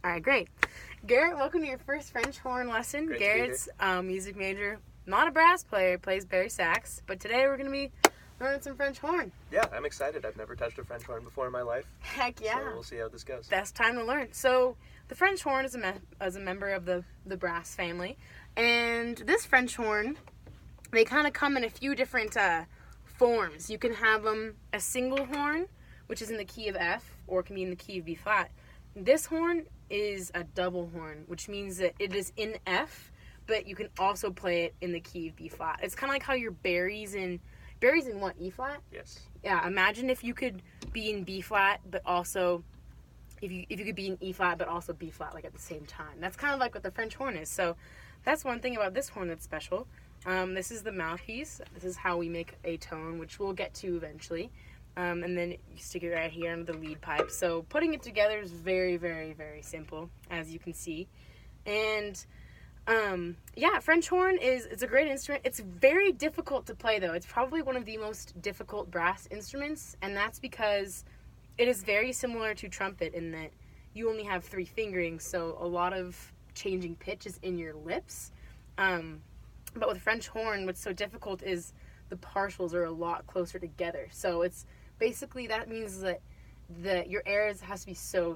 All right, great. Garrett, welcome to your first French horn lesson. Great Garrett's music major, not a brass player, plays bari sax, but today we're going to be learning some French horn. Yeah, I'm excited. I've never touched a French horn before in my life. Heck yeah. So we'll see how this goes. Best time to learn. So the French horn is a member of the brass family, and this French horn, they kind of come in a few different forms. You can have them a single horn, which is in the key of F, or it can be in the key of B flat. This horn is a double horn, which means that it is in F, but you can also play it in the key of B flat. It's kind of like how your bari's in what, E flat? Yes. Yeah, imagine if you could be in B flat, but also if you could be in E flat, but also B flat, like at the same time. That's kind of like what the French horn is. So that's one thing about this horn that's special. This is the mouthpiece. This is how we make a tone, which we'll get to eventually. And then you stick it right here under the lead pipe. So putting it together is very, very, very simple, as you can see. And yeah, French horn it's a great instrument. It's very difficult to play, though. It's probably one of the most difficult brass instruments, and that's because it is very similar to trumpet in that you only have 3 fingerings, so a lot of changing pitch is in your lips. But with French horn, what's so difficult is the partials are a lot closer together. So it's basically, that means that your air has to be so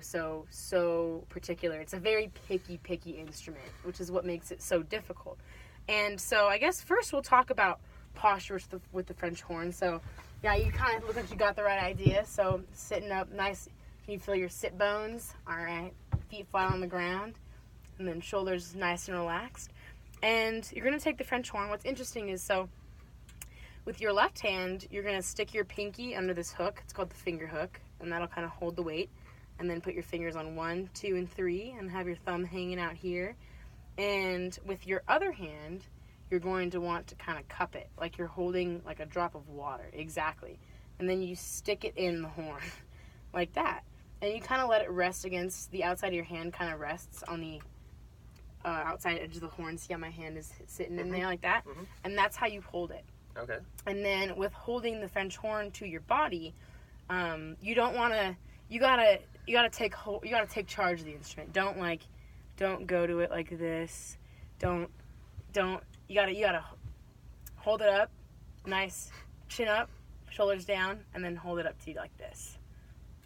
particular. It's a very picky instrument, which is what makes it so difficult. And so I guess first we'll talk about posture with the French horn. So yeah, you kind of look like you got the right idea. So sitting up nice, can you feel your sit bones? All right, feet flat on the ground, and then shoulders nice and relaxed. And you're going to take the French horn. What's interesting is, so with your left hand, you're going to stick your pinky under this hook. It's called the finger hook, and that'll kind of hold the weight. And then put your fingers on 1, 2, and 3, and have your thumb hanging out here. And with your other hand, you're going to want to kind of cup it, like you're holding like a drop of water. Exactly. And then you stick it in the horn, like that. And you kind of let it rest against the outside of your hand, kind of rests on the outside edge of the horn. See how my hand is sitting in there like that? Mm-hmm. And that's how you hold it. Okay. And then with holding the French horn to your body, you don't want to. You gotta take charge of the instrument. Don't go to it like this. Don't. You gotta hold it up, nice, chin up, shoulders down, and then hold it up to you like this.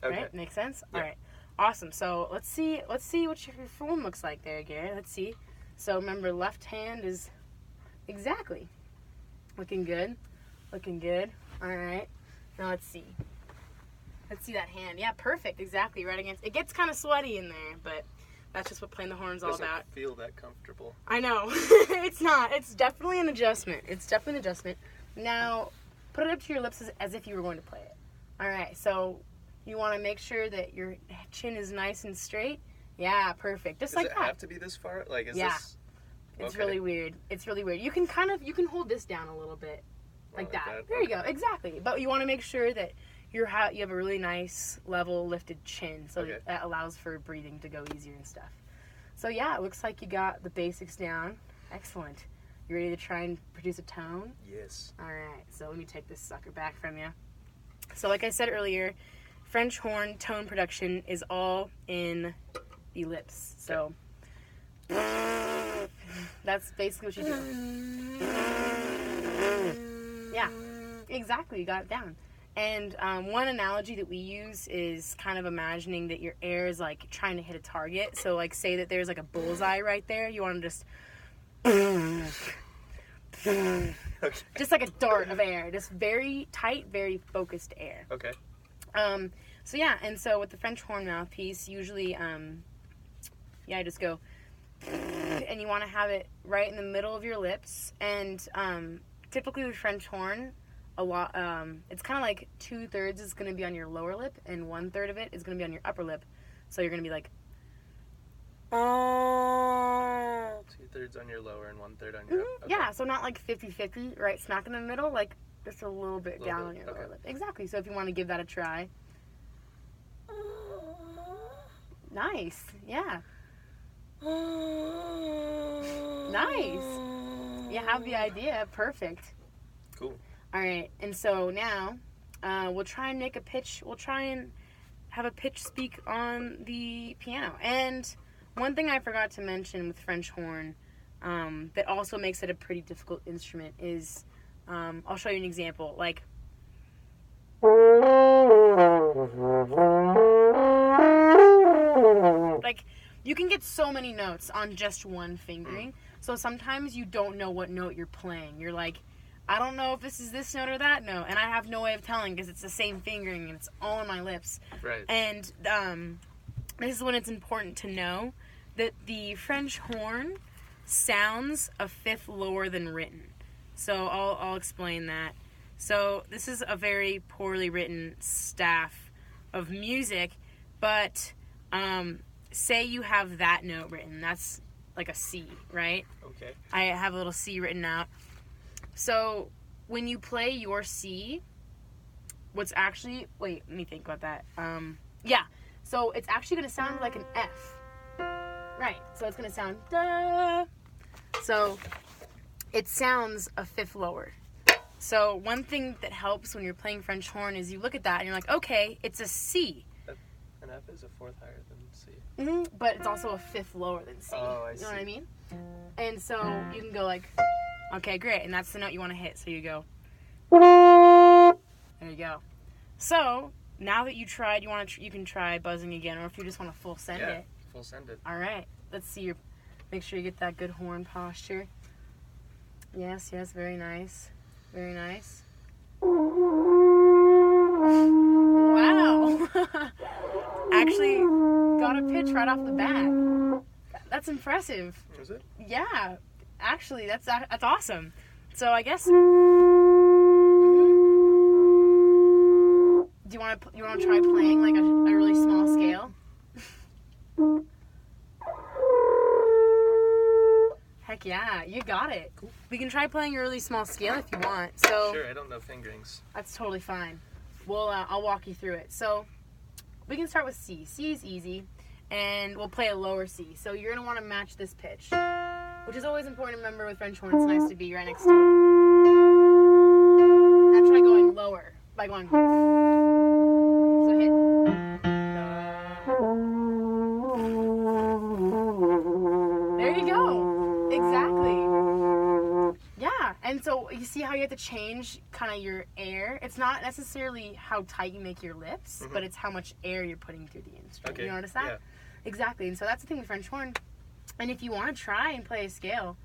Okay. Right? Make sense? Yeah. All right. Awesome. So let's see what your form looks like there, Garrett. Let's see. So remember, left hand is exactly. Looking good. All right. Now let's see. Let's see that hand. Yeah, perfect. Exactly. Right against. It gets kind of sweaty in there, but that's just what playing the horn's all about. Doesn't feel that comfortable. I know. It's not. It's definitely an adjustment. Now, put it up to your lips as if you were going to play it. All right. So you want to make sure that your chin is nice and straight. Yeah, perfect. Just like that. Does it have to be this far? Like, is this... It's okay. Really weird. You can hold this down a little bit, like that. There you go. Exactly. But you want to make sure that you have a really nice, level, lifted chin, so that allows for breathing to go easier and stuff. So yeah, it looks like you got the basics down. Excellent. You ready to try and produce a tone? Yes. All right. So let me take this sucker back from you. So like I said earlier, French horn tone production is all in the lips. So. That's basically what you do. Yeah, exactly. You got it down. And one analogy that we use is kind of imagining that your air is like trying to hit a target. So like say that there's like a bullseye right there. You want to just... Okay. Just like a dart of air. Just very tight, very focused air. Okay. So yeah, and so with the French horn mouthpiece, usually, I just go... and you want to have it right in the middle of your lips. And typically with French horn, it's kind of like 2/3 is going to be on your lower lip and 1/3 of it is going to be on your upper lip. So you're going to be like, 2/3 on your lower and 1/3 on your upper. Okay. Yeah, so not like 50-50, right smack in the middle, like just a little bit down on your lower lip. Exactly. So if you want to give that a try. Nice. Yeah. Nice. You have the idea. Perfect. Cool. All right. And so now we'll try and have a pitch speak on the piano. And one thing I forgot to mention with French horn that also makes it a pretty difficult instrument is, I'll show you an example. Like, you can get so many notes on just one fingering. So sometimes you don't know what note you're playing. You're like, I don't know if this is this note or that note, and I have no way of telling because it's the same fingering and it's all on my lips. Right. And this is when it's important to know that the French horn sounds a fifth lower than written. So I'll explain that. So this is a very poorly written staff of music, but say you have that note written. That's like a C, right? Okay. I have a little C written out. So when you play your C, what's actually... Wait, let me think about that. Yeah. So it's actually going to sound like an F. Right. So it's going to sound da. So it sounds a fifth lower. So one thing that helps when you're playing French horn is you look at that and you're like, okay, it's a C. An F is a fourth higher than C. Mm-hmm, but it's also a fifth lower than C. Oh, I see. You know what I mean? And so you can go like, okay, great. And that's the note you want to hit. So you go. There you go. So now that you tried, you can try buzzing again, or if you just want to full send it. Full send it. All right. Let's see make sure you get that good horn posture. Yes, very nice. Very nice. Wow. Actually got a pitch right off the bat. That's impressive. Is it? Yeah. Actually, that's awesome. So I guess. Do you want to try playing like a really small scale? Heck yeah, you got it. Cool. We can try playing a really small scale if you want. So Sure, I don't know fingerings. that's totally fine. I'll walk you through it. So we can start with C. C is easy, and we'll play a lower C. So you're gonna want to match this pitch, which is always important to remember with French horn. It's nice to be right next to it. Now try going lower by going. So hit. There you go. Exactly. Yeah, and so you see how you have to change kind of your air. It's not necessarily how tight you make your lips, but it's how much air you're putting through the instrument. Okay. You notice that? Yeah. Exactly. And so that's the thing with French horn. And if you want to try and play a scale,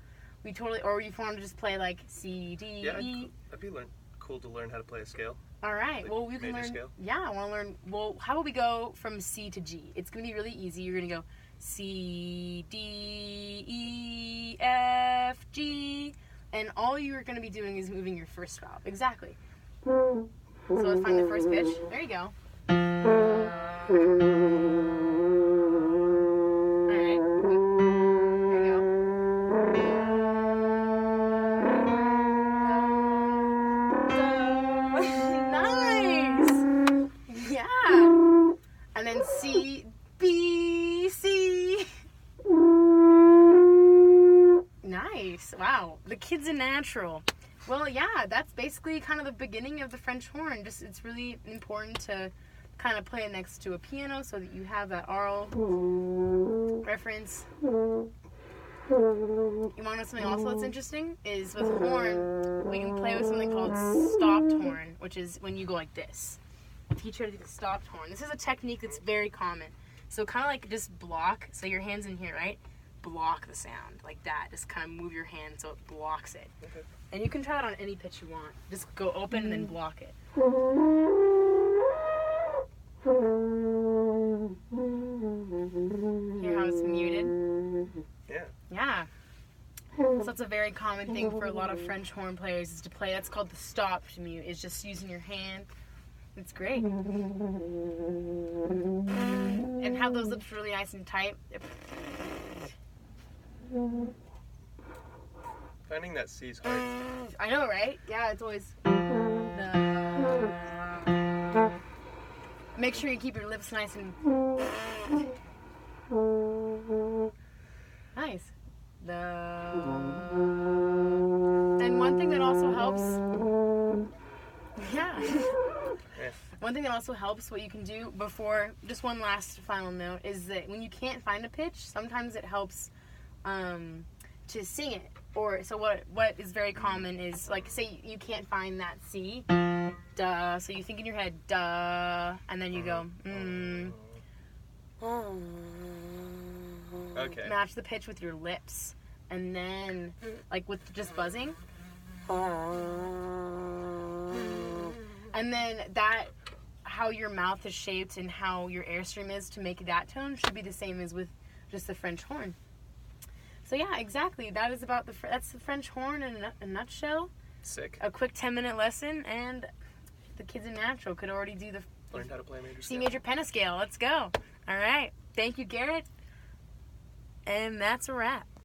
or if you want to just play like C, D, E. That'd be cool to learn how to play a scale. All right. Like Well, we can major learn. Scale? Yeah, I want to learn. Well, how about we go from C to G? It's going to be really easy. You're going to go C, D, E, F, G. And all you're going to be doing is moving your first valve. Exactly. So let's find the first pitch. There you go. All right. There you go. Nice. Yeah. And then C, B, C. Nice. Wow. The kid's a natural. Well, yeah, that's basically kind of the beginning of the French horn. It's really important to kind of play it next to a piano so that you have that aural reference. You want to know something also that's interesting? Is with horn, we can play with something called stopped horn, which is when you go like this. Teach her to do the stopped horn. This is a technique that's very common. So kind of like just block. So your hand's in here, right? Block the sound like that. Just kind of move your hand so it blocks it. Okay. And you can try that on any pitch you want. Just go open and then block it. Hear how it's muted? Yeah. Yeah. So that's a very common thing for a lot of French horn players is to play. That's called the stopped mute. It's just using your hand. It's great. And have those lips really nice and tight. Finding that C is hard. I know, right? Yeah, it's always... Make sure you keep your lips nice and... Nice. And one thing that also helps... Yeah. Yeah. One thing that also helps, what you can do before, just one last final note, is that when you can't find a pitch, sometimes it helps to sing it. Or, so what is very common is, like, say you can't find that C, duh, so you think in your head, duh, and then you go, Okay. match the pitch with your lips, and then, like, with just buzzing, and then that, how your mouth is shaped and how your airstream is to make that tone should be the same as with just the French horn. So yeah, exactly. That is about that's the French horn in a nutshell. Sick. A quick 10-minute lesson, and the kids in natural could already do the Learned how to play major C scale. major pentascale. Let's go. All right. Thank you, Garrett. And that's a wrap.